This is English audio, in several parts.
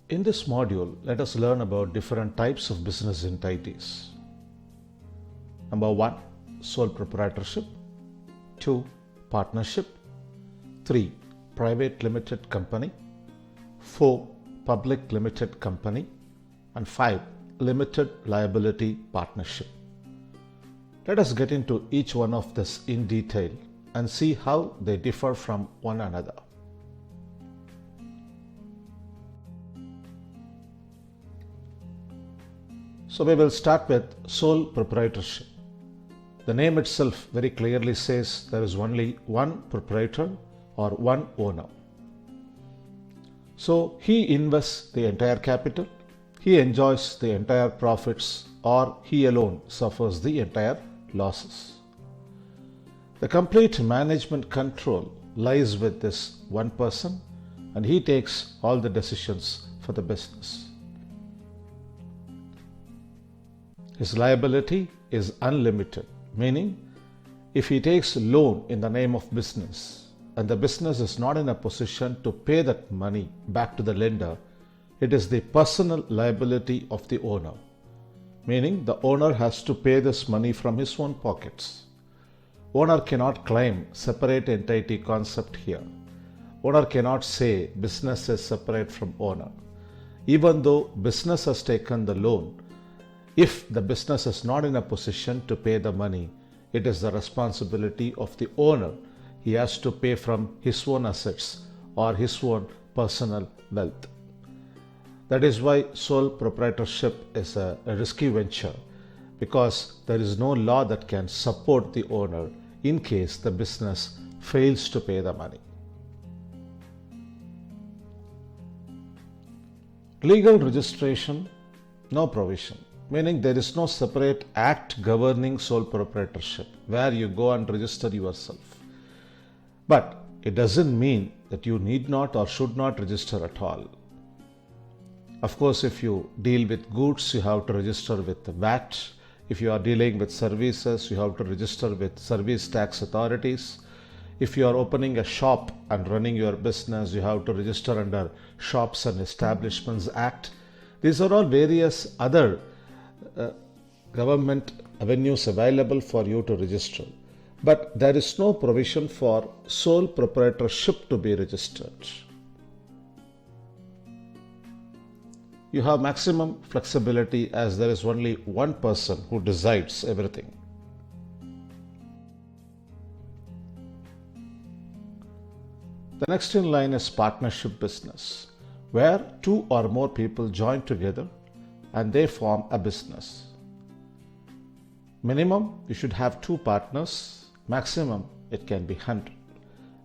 In this module, let us learn about different types of business entities. Number 1, sole proprietorship. 2, partnership. 3, private limited company. 4, public limited company. And 5, limited liability partnership. Let us get into each one of this in detail and see how they differ from one another. So we will start with sole proprietorship. The name itself very clearly says there is only one proprietor or one owner. So he invests the entire capital, he enjoys the entire profits, or he alone suffers the entire losses. The complete management control lies with this one person, and he takes all the decisions for the business. His liability is unlimited, meaning if he takes a loan in the name of business and the business is not in a position to pay that money back to the lender, it is the personal liability of the owner, meaning the owner has to pay this money from his own pockets. Owner cannot claim separate entity concept here. Owner cannot say business is separate from owner. Even though business has taken the loan, if the business is not in a position to pay the money, it is the responsibility of the owner. He has to pay from his own assets or his own personal wealth. That is why sole proprietorship is a risky venture, because there is no law that can support the owner in case the business fails to pay the money. Legal registration, no provision. Meaning there is no separate act governing sole proprietorship where you go and register yourself. But it doesn't mean that you need not or should not register at all. Of course, if you deal with goods, you have to register with the VAT. If you are dealing with services, you have to register with service tax authorities. If you are opening a shop and running your business, you have to register under Shops and Establishments Act. These are all various other government avenues available for you to register, but there is no provision for sole proprietorship to be registered. You have maximum flexibility as there is only one person who decides everything. The next in line is partnership business, where two or more people join together and they form a business. Minimum, you should have 2 partners. Maximum, it can be 100.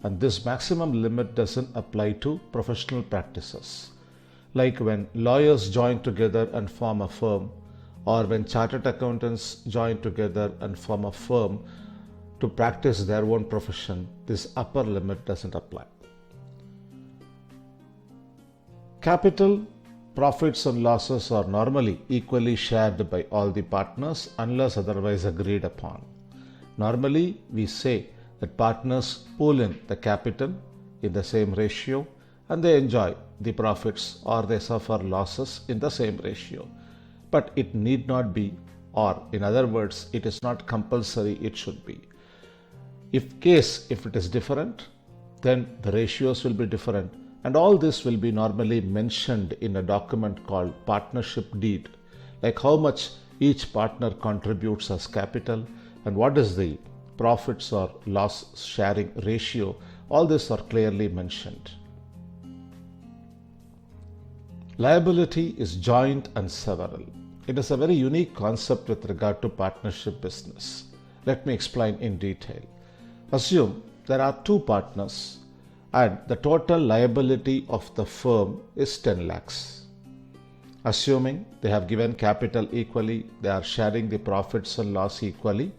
And this maximum limit doesn't apply to professional practices, like when lawyers join together and form a firm, or when chartered accountants join together and form a firm to practice their own profession. This upper limit doesn't apply. Capital, profits and losses are normally equally shared by all the partners unless otherwise agreed upon. Normally, we say that partners pool in the capital in the same ratio and they enjoy the profits or they suffer losses in the same ratio. But it need not be, or in other words, it is not compulsory it should be. If it is different, then the ratios will be different. And all this will be normally mentioned in a document called partnership deed, like how much each partner contributes as capital and what is the profits or loss sharing ratio. All this are clearly mentioned. Liability is joint and several. It is a very unique concept with regard to partnership business. Let me explain in detail. Assume there are 2 partners and the total liability of the firm is 10 lakhs. Assuming they have given capital equally, they are sharing the profits and loss equally,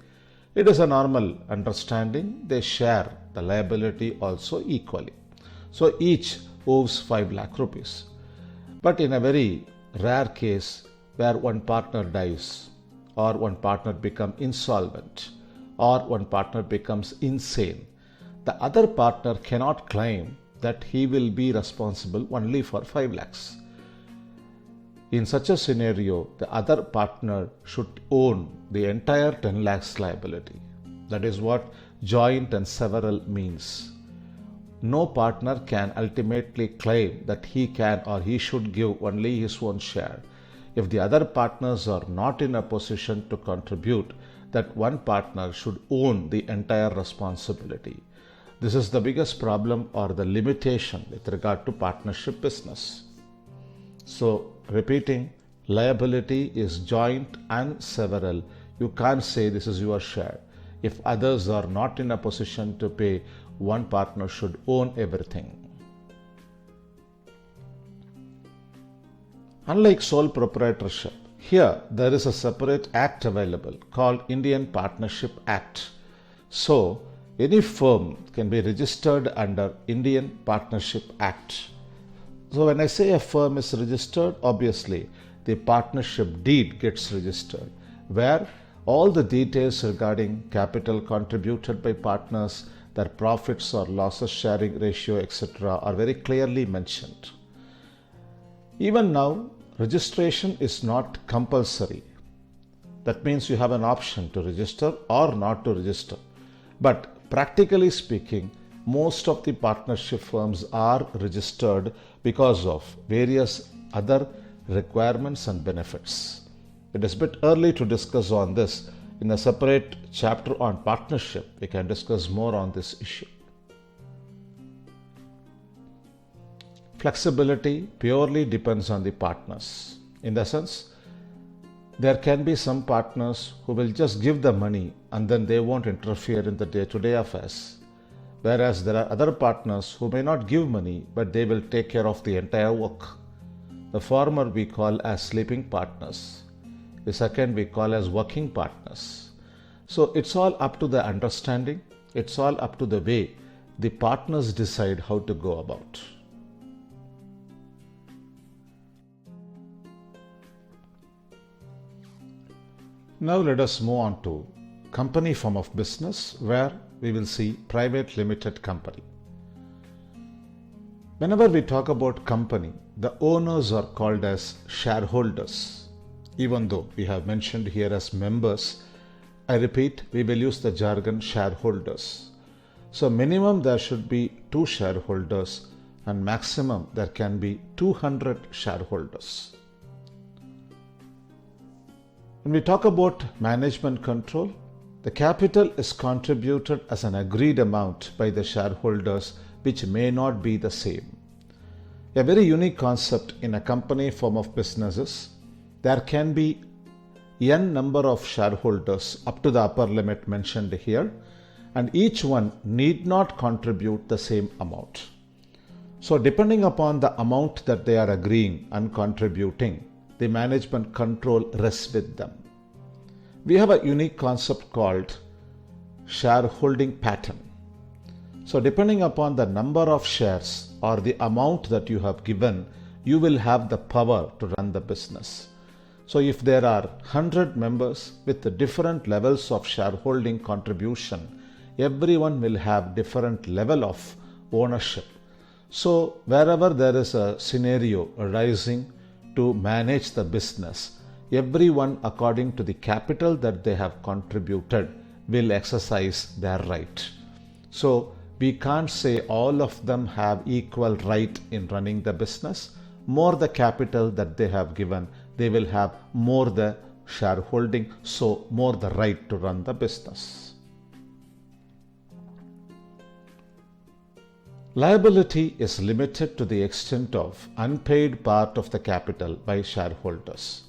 it is a normal understanding they share the liability also equally. So each owes 5 lakh rupees. But in a very rare case where one partner dies, or one partner becomes insolvent, or one partner becomes insane, the other partner cannot claim that he will be responsible only for 5 lakhs. In such a scenario, the other partner should own the entire 10 lakhs liability. That is what joint and several means. No partner can ultimately claim that he can or he should give only his own share. If the other partners are not in a position to contribute, that one partner should own the entire responsibility. This is the biggest problem or the limitation with regard to partnership business. So, repeating, liability is joint and several. You can't say this is your share. If others are not in a position to pay, one partner should own everything. Unlike sole proprietorship, here there is a separate act available called Indian Partnership Act. So, any firm can be registered under Indian Partnership Act. So when I say a firm is registered, obviously the partnership deed gets registered, where all the details regarding capital contributed by partners, their profits or losses sharing ratio, etc. are very clearly mentioned. Even now, registration is not compulsory. That means you have an option to register or not to register. But practically speaking, most of the partnership firms are registered because of various other requirements and benefits. It is a bit early to discuss on this. In a separate chapter on partnership, we can discuss more on this issue. Flexibility purely depends on the partners. In the sense, there can be some partners who will just give the money and then they won't interfere in the day-to-day affairs. Whereas there are other partners who may not give money, but they will take care of the entire work. The former we call as sleeping partners. The second we call as working partners. So it's all up to the understanding. It's all up to the way the partners decide how to go about. Now let us move on to company form of business, where we will see private limited company. Whenever we talk about company, the owners are called as shareholders. Even though we have mentioned here as members, I repeat, we will use the jargon shareholders. So minimum there should be 2 shareholders and maximum there can be 200 shareholders. When we talk about management control, the capital is contributed as an agreed amount by the shareholders, which may not be the same. A very unique concept in a company form of businesses, there can be n number of shareholders up to the upper limit mentioned here, and each one need not contribute the same amount. So depending upon the amount that they are agreeing and contributing, the management control rests with them. We have a unique concept called shareholding pattern. So depending upon the number of shares or the amount that you have given, you will have the power to run the business. So if there are 100 members with the different levels of shareholding contribution, everyone will have different level of ownership. So wherever there is a scenario arising to manage the business, everyone according to the capital that they have contributed will exercise their right. So we can't say all of them have equal right in running the business. More the capital that they have given, they will have more the shareholding, so more the right to run the business. Liability is limited to the extent of unpaid part of the capital by shareholders.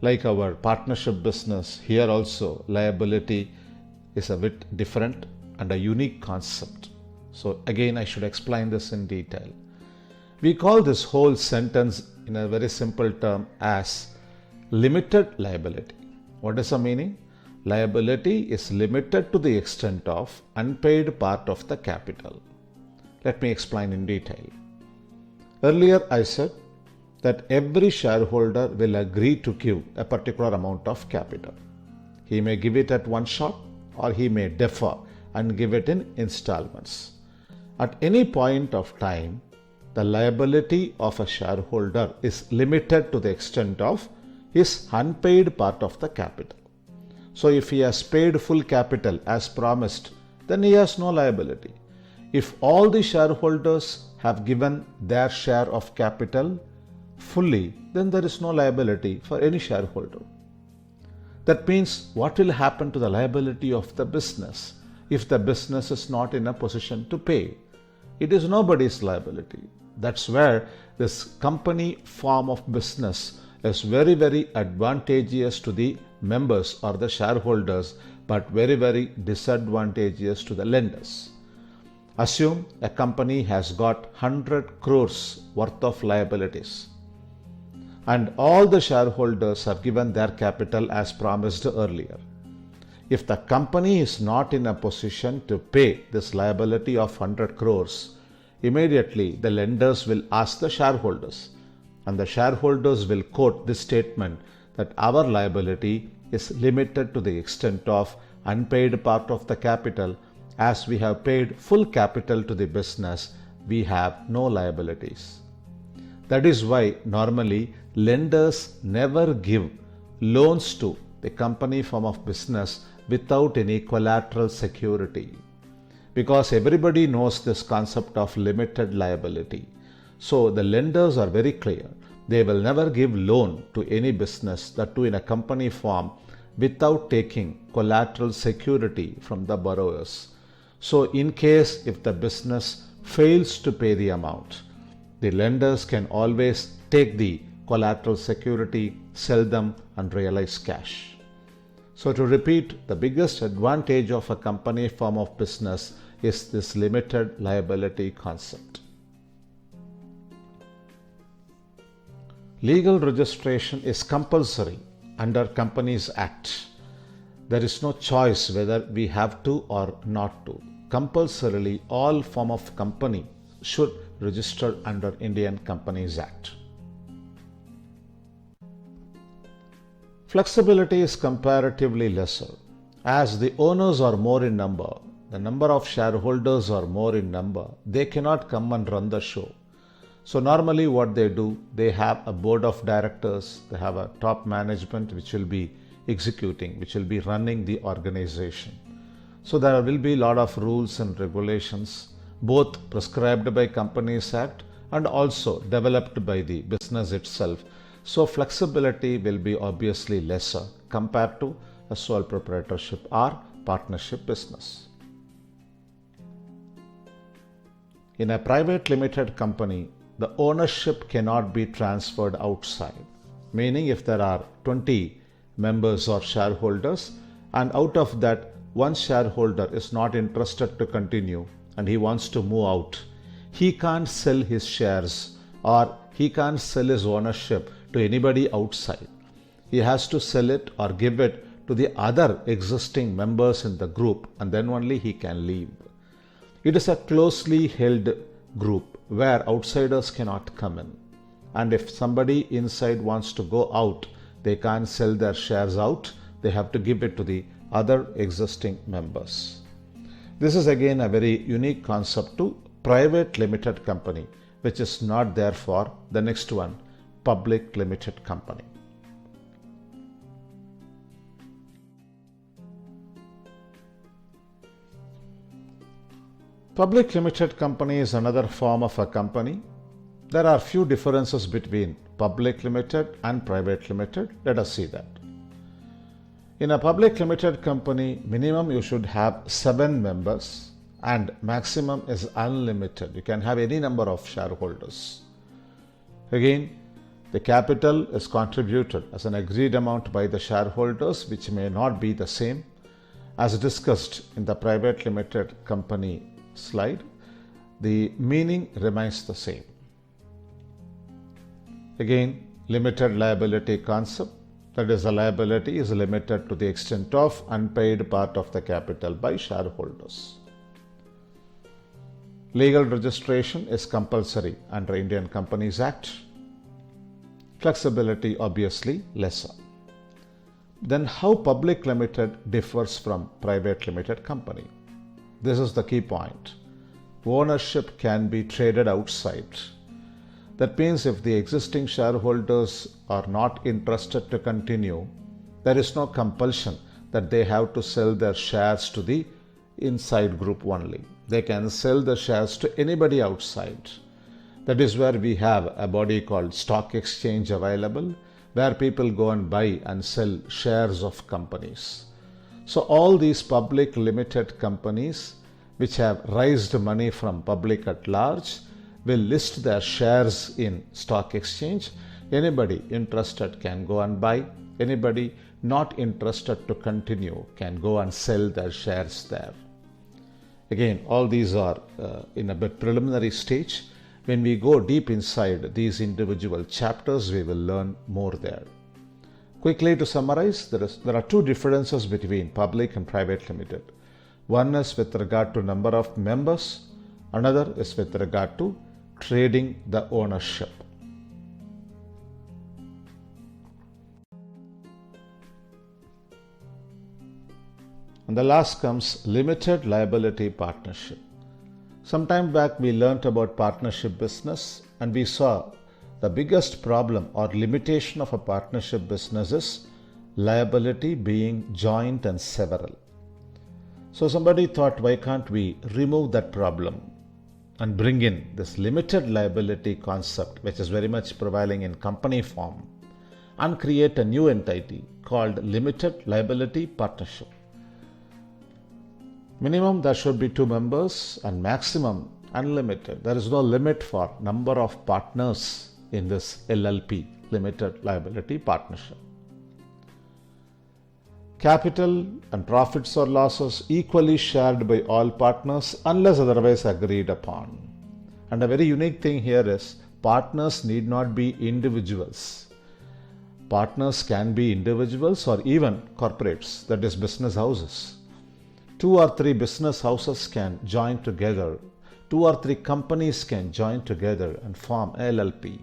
Like our partnership business, here also liability is a bit different and a unique concept. So again, I should explain this in detail. We call this whole sentence in a very simple term as limited liability. What is the meaning? Liability is limited to the extent of unpaid part of the capital. Let me explain in detail. Earlier I said that every shareholder will agree to give a particular amount of capital. He may give it at one shot or he may defer and give it in installments. At any point of time, the liability of a shareholder is limited to the extent of his unpaid part of the capital. So if he has paid full capital as promised, then he has no liability. If all the shareholders have given their share of capital fully, then there is no liability for any shareholder. That means what will happen to the liability of the business if the business is not in a position to pay? It is nobody's liability. That's where this company form of business is very, very advantageous to the members or the shareholders, but very, very disadvantageous to the lenders. Assume a company has got 100 crores worth of liabilities, and all the shareholders have given their capital as promised earlier. If the company is not in a position to pay this liability of 100 crores, immediately the lenders will ask the shareholders, and the shareholders will quote this statement that our liability is limited to the extent of unpaid part of the capital. As we have paid full capital to the business, we have no liabilities. That is why normally lenders never give loans to the company form of business without any collateral security, because everybody knows this concept of limited liability. So the lenders are very clear. They will never give loan to any business, that too in a company form, without taking collateral security from the borrowers. So in case if the business fails to pay the amount, the lenders can always take the collateral security, sell them and realize cash. So to repeat, the biggest advantage of a company form of business is this limited liability concept. Legal registration is compulsory under Companies Act. There is no choice whether we have to or not to. Compulsorily, all form of company should register under Indian Companies Act. Flexibility is comparatively lesser. As the owners are more in number, the number of shareholders are more in number, they cannot come and run the show. So normally what they do, they have a board of directors, they have a top management which will be executing, which will be running the organization. So there will be a lot of rules and regulations, both prescribed by Companies Act and also developed by the business itself. So flexibility will be obviously lesser compared to a sole proprietorship or partnership business. In a private limited company, the ownership cannot be transferred outside. Meaning if there are 20 members or shareholders, and out of that one shareholder is not interested to continue and he wants to move out, he can't sell his shares or he can't sell his ownership to anybody outside. He has to sell it or give it to the other existing members in the group, and then only he can leave. It is a closely held group where outsiders cannot come in. And if somebody inside wants to go out, they can't sell their shares out. They have to give it to the other existing members. This is again a very unique concept to private limited company, which is not there for the next one, public limited company. Public limited company is another form of a company. There are few differences between public limited and private limited. Let us see that. In a public limited company, minimum you should have 7 members and maximum is unlimited. You can have any number of shareholders. Again, the capital is contributed as an agreed amount by the shareholders, which may not be the same. As discussed in the private limited company slide, the meaning remains the same. Again, limited liability concept, that is, the liability is limited to the extent of unpaid part of the capital by shareholders. Legal registration is compulsory under Indian Companies Act. Flexibility obviously lesser. Then how public limited differs from private limited company? This is the key point. Ownership can be traded outside That means if the existing shareholders are not interested to continue, there is no compulsion that they have to sell their shares to the inside group only. They can sell the shares to anybody outside. That is where we have a body called stock exchange available, where people go and buy and sell shares of companies. So all these public limited companies which have raised money from public at large will list their shares in stock exchange. Anybody interested can go and buy. Anybody not interested to continue can go and sell their shares there. Again, all these are in a bit preliminary stage. When we go deep inside these individual chapters, we will learn more there. Quickly to summarize, there are two differences between public and private limited. One is with regard to number of members, another is with regard to trading the ownership. And the last comes limited liability partnership. Some time back we learnt about partnership business, and we saw the biggest problem or limitation of a partnership business is liability being joint and several. So somebody thought, why can't we remove that problem and bring in this limited liability concept, which is very much prevailing in company form, and create a new entity called limited liability partnership. Minimum there should be 2 members and maximum unlimited. There is no limit for number of partners in this LLP, limited liability partnership. Capital and profits or losses equally shared by all partners unless otherwise agreed upon. And a very unique thing here is partners need not be individuals. Partners can be individuals or even corporates, that is business houses. 2 or 3 business houses can join together. 2 or 3 companies can join together and form LLP.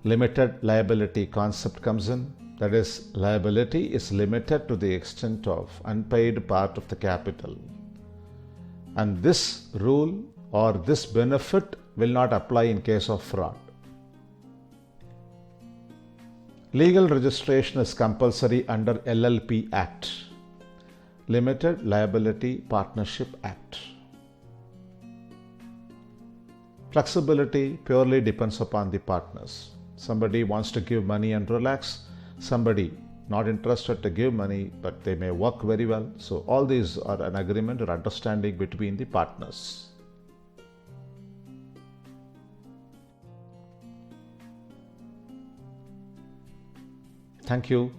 Limited liability concept comes in. That is, liability is limited to the extent of unpaid part of the capital. And this rule or this benefit will not apply in case of fraud. Legal registration is compulsory under LLP Act, Limited Liability Partnership Act. Flexibility purely depends upon the partners. Somebody wants to give money and relax. Somebody not interested to give money, but they may work very well. So all these are an agreement or understanding between the partners. Thank you.